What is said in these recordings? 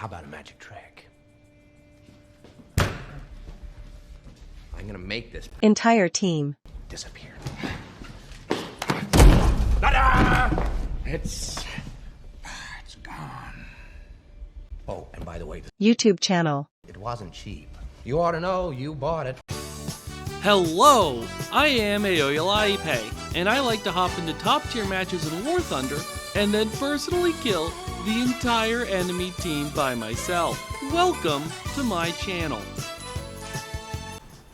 How about a magic trick? I'm gonna make this entire team disappear. Ta-da! It's gone. Oh, and by the way, YouTube channel. it wasn't cheap. You ought to know, you bought it. Hello, I am Aoyolaipe, and I like to hop into top tier matches in War Thunder and then personally kill the entire enemy team by myself. Welcome to my channel.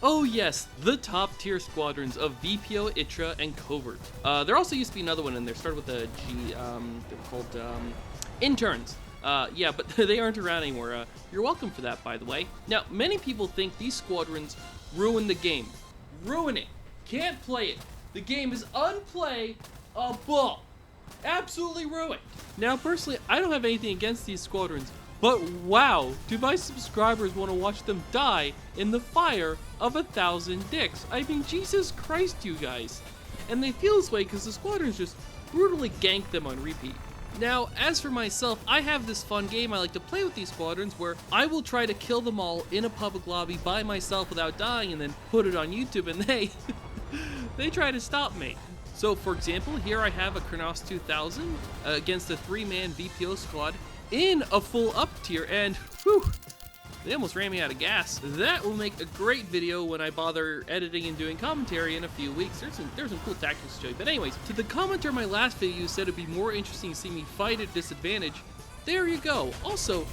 Oh yes, the top tier squadrons of VPO, ITRA, and COVT. There also used to be another one in there, started with a G, they were called interns. Yeah, but they aren't around anymore. You're welcome for that, by the way. Now, many people think these squadrons ruin the game. Ruin it. Can't play it. The game is unplayable. Absolutely ruined. Now, personally, I don't have anything against these squadrons, but wow, do my subscribers want to watch them die in the fire of 1,000 dicks? I mean, Jesus Christ, you guys. And they feel this way because the squadrons just brutally gank them on repeat. Now, as for myself, I have this fun game I like to play with these squadrons where I will try to kill them all in a public lobby by myself without dying and then put it on YouTube, and they try to stop me. So, for example, here I have a Kronos 2000 against a 3-man VPO squad in a full up tier, and whew, they almost ran me out of gas. That will make a great video when I bother editing and doing commentary in a few weeks. There's some cool tactics to show you. But anyways, to the commenter in my last video who said it'd be more interesting to see me fight at disadvantage, there you go. Also,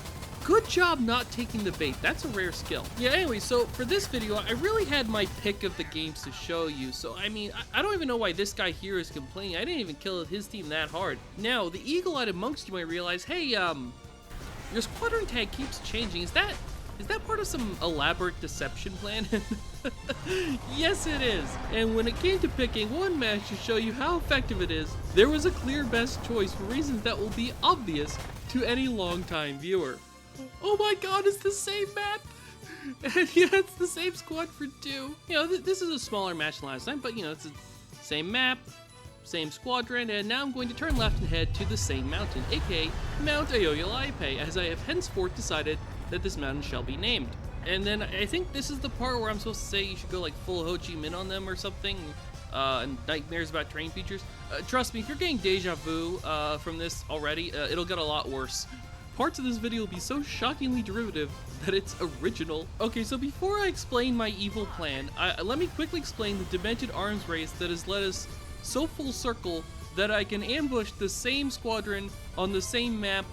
good job not taking the bait. That's a rare skill. Yeah, anyway, so for this video, I really had my pick of the games to show you. So, I mean, I don't even know why this guy here is complaining. I didn't even kill his team that hard. Now, the eagle-eyed amongst you might realize, hey, your squadron tag keeps changing. Is that part of some elaborate deception plan? Yes, it is. And when it came to picking one match to show you how effective it is, there was a clear best choice for reasons that will be obvious to any longtime viewer. Oh my god, it's the same map! Yeah, it's the same squad for 2. You know, this is a smaller match than last time, but you know, it's the same map, same squadron, and now I'm going to turn left and head to the same mountain, aka Mount Aoyolaipe, as I have henceforth decided that this mountain shall be named. And then I think this is the part where I'm supposed to say you should go like full Ho Chi Minh on them or something, and nightmares about terrain features. Trust me, if you're getting deja vu from this already, it'll get a lot worse. Parts of this video will be so shockingly derivative that it's original. Okay, so before I explain my evil plan, let me quickly explain the demented arms race that has led us so full circle that I can ambush the same squadron on the same map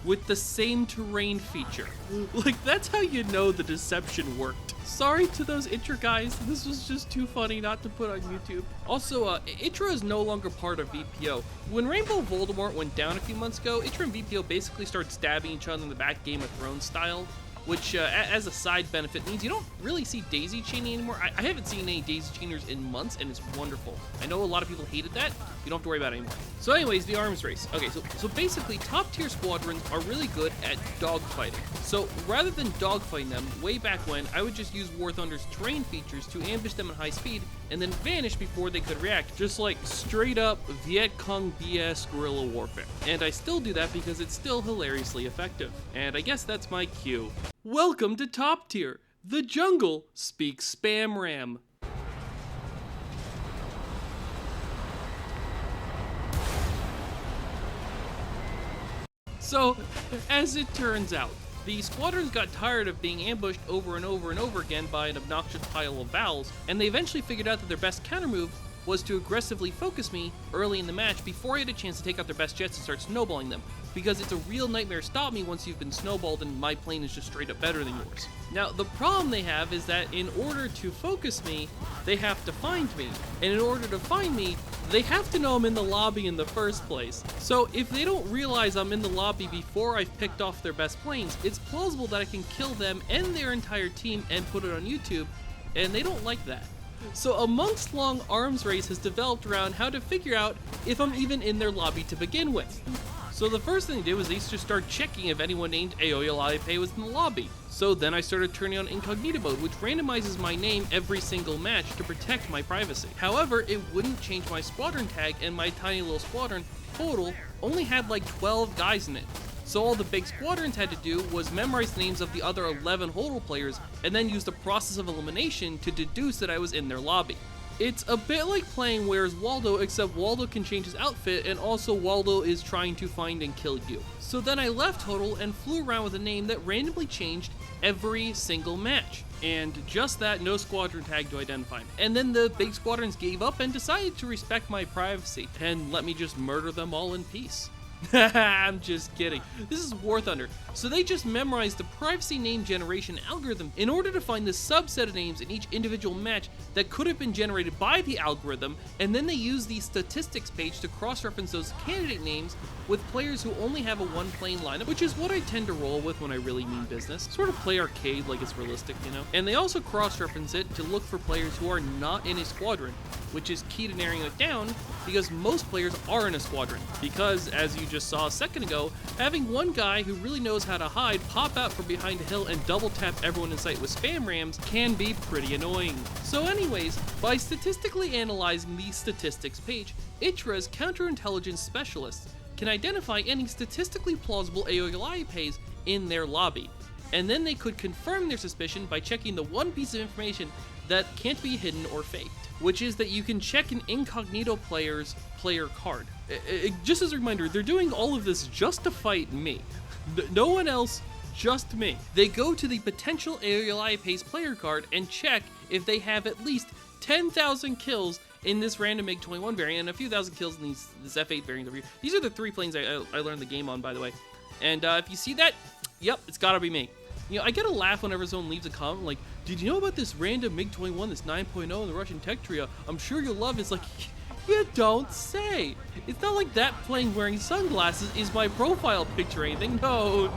with the same terrain feature. Like, that's how you know the deception worked. Sorry to those ITRA guys, this was just too funny not to put on YouTube. Also, ITRA is no longer part of VPO. When Rainbow Voldemort went down a few months ago, ITRA and VPO basically started stabbing each other in the back, Game of Thrones style, which as a side benefit means you don't really see daisy chaining anymore. I haven't seen any daisy chainers in months, and it's wonderful. I know a lot of people hated that. You don't have to worry about it anymore. So anyways, the arms race. Okay, so basically top tier squadrons are really good at dogfighting. So rather than dogfighting them, way back when, I would just use War Thunder's terrain features to ambush them at high speed and then vanish before they could react, just like straight up Viet Cong BS guerrilla warfare. And I still do that because it's still hilariously effective. And I guess that's my cue. Welcome to Top Tier. The jungle speaks spam ram. So, as it turns out, the squadrons got tired of being ambushed over and over and over again by an obnoxious pile of vowels, and they eventually figured out that their best countermove was to aggressively focus me early in the match before I had a chance to take out their best jets and start snowballing them, because it's a real nightmare to stop me once you've been snowballed and my plane is just straight up better than yours. Now, the problem they have is that in order to focus me, they have to find me, and in order to find me, they have to know I'm in the lobby in the first place. So if they don't realize I'm in the lobby before I've picked off their best planes, it's plausible that I can kill them and their entire team and put it on YouTube, and they don't like that. So a months-long arms race has developed around how to figure out if I'm even in their lobby to begin with. So the first thing they did was they used to start checking if anyone named Aoyolaipe was in the lobby. So then I started turning on incognito mode, which randomizes my name every single match to protect my privacy. However, it wouldn't change my squadron tag, and my tiny little squadron total only had like 12 guys in it. So all the big squadrons had to do was memorize the names of the other 11 total players and then use the process of elimination to deduce that I was in their lobby. It's a bit like playing Where's Waldo, except Waldo can change his outfit, and also Waldo is trying to find and kill you. So then I left Total and flew around with a name that randomly changed every single match. And just that, no squadron tag to identify me. And then the big squadrons gave up and decided to respect my privacy and let me just murder them all in peace. I'm just kidding. This is War Thunder. So they just memorized the privacy name generation algorithm in order to find the subset of names in each individual match that could have been generated by the algorithm, and then they use the statistics page to cross-reference those candidate names with players who only have a one-plane lineup, which is what I tend to roll with when I really mean business. Sort of play arcade like it's realistic, you know? And they also cross-reference it to look for players who are not in a squadron, which is key to narrowing it down because most players are in a squadron. Because, as you just saw a second ago, having one guy who really knows how to hide pop out from behind a hill and double tap everyone in sight with spam rams can be pretty annoying. So anyways, by statistically analyzing the statistics page, ITRA's counterintelligence specialists can identify any statistically plausible AOLIPAs in their lobby. And then they could confirm their suspicion by checking the one piece of information that can't be hidden or faked, which is that you can check an incognito player's player card. Just as a reminder, they're doing all of this just to fight me. No one else, just me. They go to the potential AOLIPA's player card and check if they have at least 10,000 kills in this random MiG-21 variant and a few thousand kills in this F-8 variant over here. These are the 3 planes I learned the game on, by the way. And if you see that, yep, it's gotta be me. You know, I get a laugh whenever someone leaves a comment like, did you know about this random MiG-21 that's 9.0 in the Russian tech tree? I'm sure you'll love it. It's like, you don't say. It's not like that plane wearing sunglasses is my profile picture or anything. No.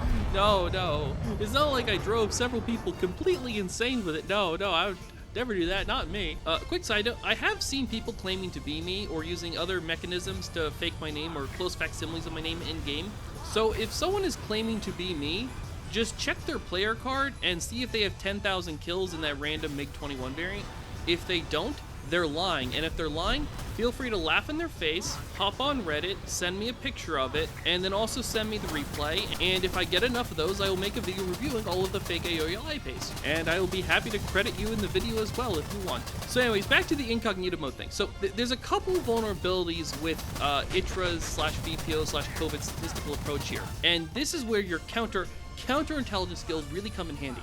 It's not like I drove several people completely insane with it. No, I would never do that, not me. Quick side note, I have seen people claiming to be me or using other mechanisms to fake my name or close facsimiles of my name in-game. So if someone is claiming to be me, just check their player card and see if they have 10,000 kills in that random MiG-21 variant. If they don't, they're lying. And if they're lying, feel free to laugh in their face, hop on Reddit, send me a picture of it, and then also send me the replay. And if I get enough of those, I will make a video reviewing all of the fake AOLIPAs. And I will be happy to credit you in the video as well if you want. So anyways, back to the incognito mode thing. So there's a couple of vulnerabilities with ITRA's /VPO/COVT statistical approach here. And this is where your counterintelligence skills really come in handy.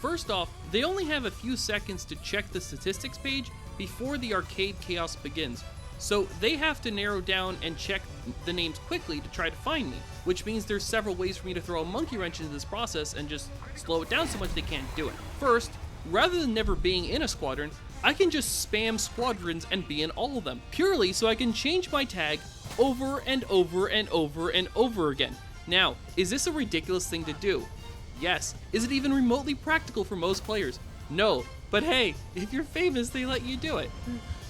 First off, they only have a few seconds to check the statistics page before the arcade chaos begins. So they have to narrow down and check the names quickly to try to find me, which means there's several ways for me to throw a monkey wrench into this process and just slow it down so much they can't do it. First, rather than never being in a squadron, I can just spam squadrons and be in all of them, purely so I can change my tag over and over and over and over again. Now, is this a ridiculous thing to do? Yes. Is it even remotely practical for most players? No. But hey, if you're famous, they let you do it.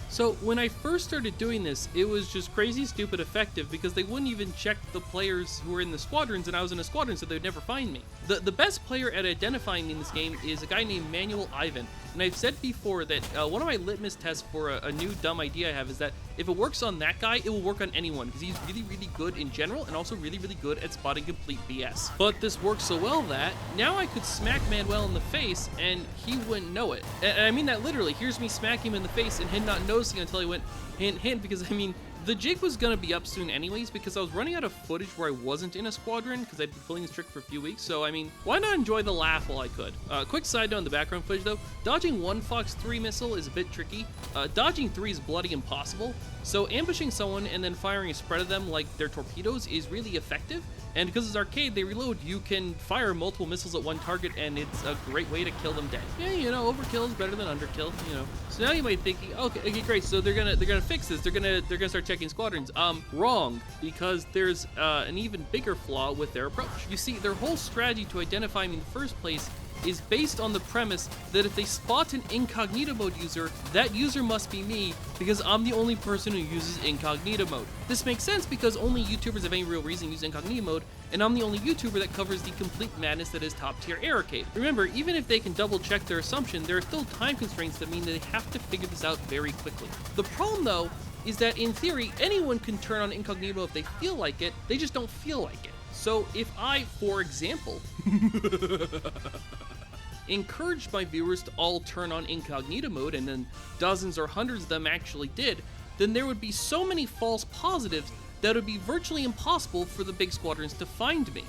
So when I first started doing this, it was just crazy, stupid, effective because they wouldn't even check the players who were in the squadrons, and I was in a squadron, so they'd never find me. The best player at identifying me in this game is a guy named Manuel Ivan, and I've said before that one of my litmus tests for a new dumb idea I have is that if it works on that guy, it will work on anyone because he's really, really good in general and also really, really good at spotting complete BS. But this works so well that now I could smack Manuel in the face and he wouldn't know it. And I mean that literally. Here's me smacking him in the face and him not noticing until he went hint, hint, because I mean, the jig was gonna be up soon anyways because I was running out of footage where I wasn't in a squadron because I'd been pulling this trick for a few weeks, so I mean, why not enjoy the laugh while I could? Quick side note on the background footage though, dodging one Fox 3 missile is a bit tricky. Dodging 3 is bloody impossible, so ambushing someone and then firing a spread of them like their torpedoes is really effective, and because it's arcade, they reload, you can fire multiple missiles at one target and it's a great way to kill them dead. Yeah, you know, overkill is better than underkill, you know. So now you might think, okay, great, so they're gonna fix this, they're gonna start checking squadrons. Wrong, because there's an even bigger flaw with their approach. You see, their whole strategy to identify me in the first place is based on the premise that if they spot an incognito mode user, that user must be me because I'm the only person who uses incognito mode. This makes sense because only YouTubers have any real reason to use incognito mode, and I'm the only YouTuber that covers the complete madness that is top tier Aircade. Remember, even if they can double check their assumption, there are still time constraints that mean that they have to figure this out very quickly. The problem though is that in theory, anyone can turn on incognito if they feel like it, they just don't feel like it. So if I, for example, encouraged my viewers to all turn on incognito mode, and then dozens or hundreds of them actually did, then there would be so many false positives that it would be virtually impossible for the big squadrons to find me.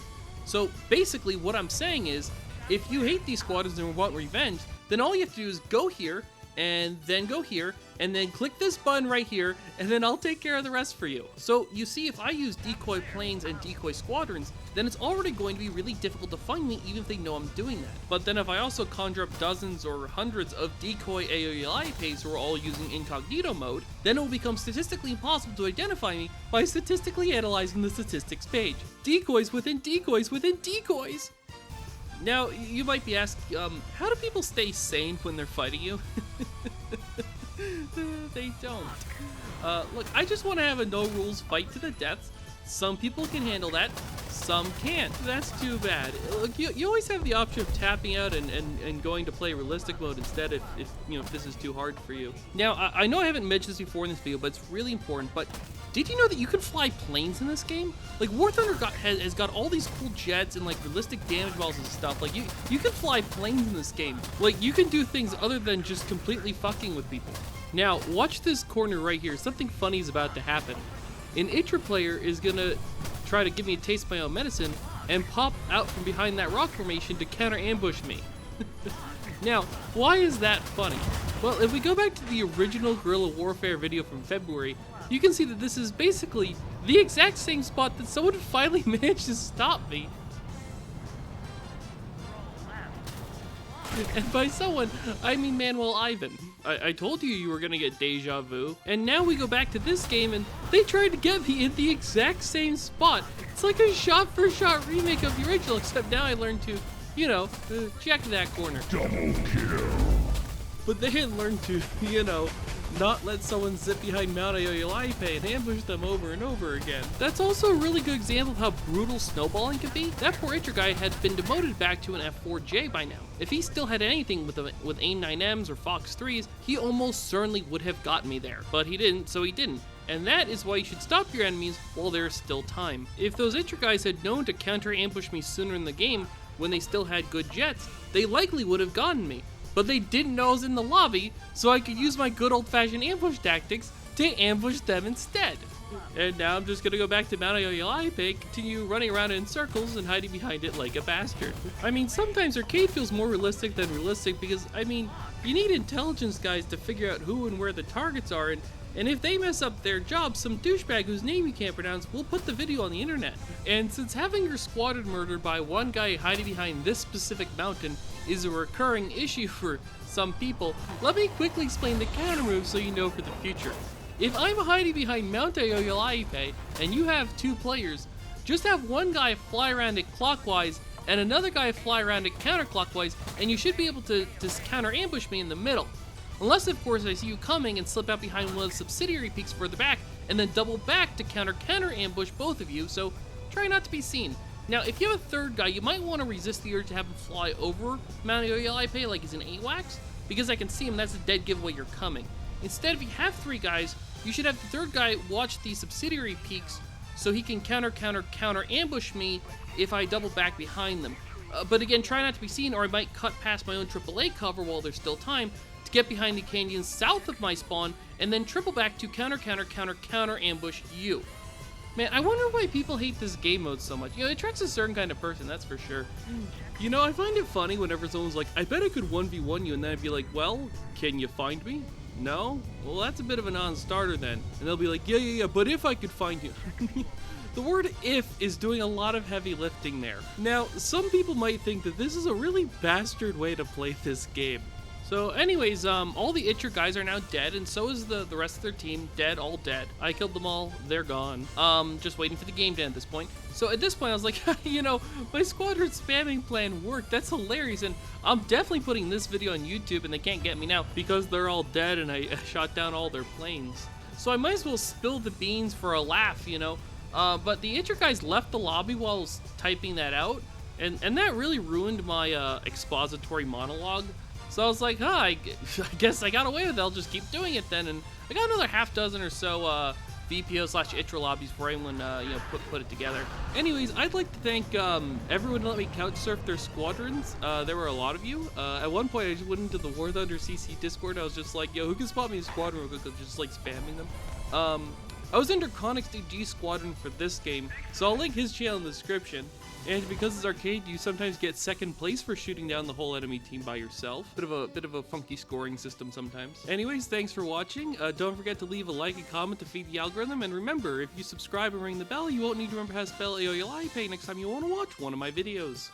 So basically what I'm saying is, if you hate these squadrons and want revenge, then all you have to do is go here, and then go here, and then click this button right here, and then I'll take care of the rest for you. So you see, if I use decoy planes and decoy squadrons, then it's already going to be really difficult to find me even if they know I'm doing that. But then if I also conjure up dozens or hundreds of decoy AOEIPs who are all using incognito mode, then it will become statistically impossible to identify me by statistically analyzing the statistics page. Decoys within decoys within decoys! Now, you might be asking, how do people stay sane when they're fighting you? They don't. Look, I just want to have a no-rules fight to the death. Some people can handle that, some can't. That's too bad. Look, you always have the option of tapping out and going to play realistic mode instead if you know, if this is too hard for you. Now, I know I haven't mentioned this before in this video, but it's really important, but did you know that you can fly planes in this game? Like, War Thunder has got all these cool jets and, like, realistic damage balls and stuff. Like, you can fly planes in this game. Like, you can do things other than just completely fucking with people. Now, watch this corner right here. Something funny is about to happen. An ITRA player is gonna try to give me a taste of my own medicine and pop out from behind that rock formation to counter-ambush me. Now, why is that funny? Well, if we go back to the original Guerrilla Warfare video from February, you can see that this is basically the exact same spot that someone finally managed to stop me. And by someone, I mean Manuel Ivan. I told you were gonna get deja vu. And now we go back to this game and they tried to get me in the exact same spot. It's like a shot-for-shot remake of the original, except now I learned to, you know, check that corner. Double kill. But they didn't learn to, you know, not let someone zip behind Mount Ayolipe and ambush them over and over again. That's also a really good example of how brutal snowballing can be. That poor ITRA guy had been demoted back to an F4J by now. If he still had anything with AIM 9Ms or Fox 3s, he almost certainly would have gotten me there. But he didn't, so he didn't. And that is why you should stop your enemies while there's still time. If those ITRA guys had known to counter-ambush me sooner in the game, when they still had good jets, they likely would have gotten me. But they didn't know I was in the lobby, so I could use my good old-fashioned ambush tactics to ambush them instead. And now I'm just gonna go back to Mount Ayolipe, continue running around in circles and hiding behind it like a bastard. I mean, sometimes arcade feels more realistic than realistic because, I mean, you need intelligence guys to figure out who and where the targets are, and if they mess up their job, some douchebag whose name you can't pronounce will put the video on the internet. And since having your squadron murdered by one guy hiding behind this specific mountain is a recurring issue for some people, let me quickly explain the counter move so you know for the future. If I'm hiding behind Mount Ayolipe and you have two players, just have one guy fly around it clockwise and another guy fly around it counterclockwise, and you should be able to counter ambush me in the middle. Unless, of course, I see you coming and slip out behind one of the subsidiary peaks further back, and then double back to counter ambush both of you, so try not to be seen. Now, if you have a third guy, you might want to resist the urge to have him fly over Mount Ayolipe like he's an AWACS, because I can see him, that's a dead giveaway you're coming. Instead, if you have three guys, you should have the third guy watch the subsidiary peaks so he can counter ambush me if I double back behind them. But again, try not to be seen, or I might cut past my own AAA cover while there's still time to get behind the canyons south of my spawn, and then triple back to counter ambush you. Man, I wonder why people hate this game mode so much. You know, it attracts a certain kind of person, that's for sure. You know, I find it funny whenever someone's like, I bet I could 1v1 you, and then I'd be like, well, can you find me? No? Well, that's a bit of a non-starter then. And they'll be like, yeah, but if I could find you. The word if is doing a lot of heavy lifting there. Now, some people might think that this is a really bastard way to play this game. So anyways, all the ITRA guys are now dead, and so is the rest of their team. Dead, all dead. I killed them all, they're gone. Just waiting for the game to end at this point. So at this point, I was like, you know, my squadron spamming plan worked. That's hilarious, and I'm definitely putting this video on YouTube, and they can't get me now because they're all dead, and I shot down all their planes. So I might as well spill the beans for a laugh, you know. But the ITRA guys left the lobby while I was typing that out, and that really ruined my expository monologue. So I was like, I guess I got away with it. I'll just keep doing it then. And I got another half dozen or so VPO/ITRA lobbies before anyone, put it together. Anyways, I'd like to thank everyone who let me couch surf their squadrons. There were a lot of you. At one point, I just went into the War Thunder CC Discord. I was just like, yo, who can spot me a squadron real quick? Just like spamming them. I was under Conix DG Squadron for this game, so I'll link his channel in the description. And because it's arcade, you sometimes get second place for shooting down the whole enemy team by yourself. Bit of a funky scoring system sometimes. Anyways, thanks for watching. Don't forget to leave a like and comment to feed the algorithm. And remember, if you subscribe and ring the bell, you won't need to remember how to spell AOLI pay next time you want to watch one of my videos.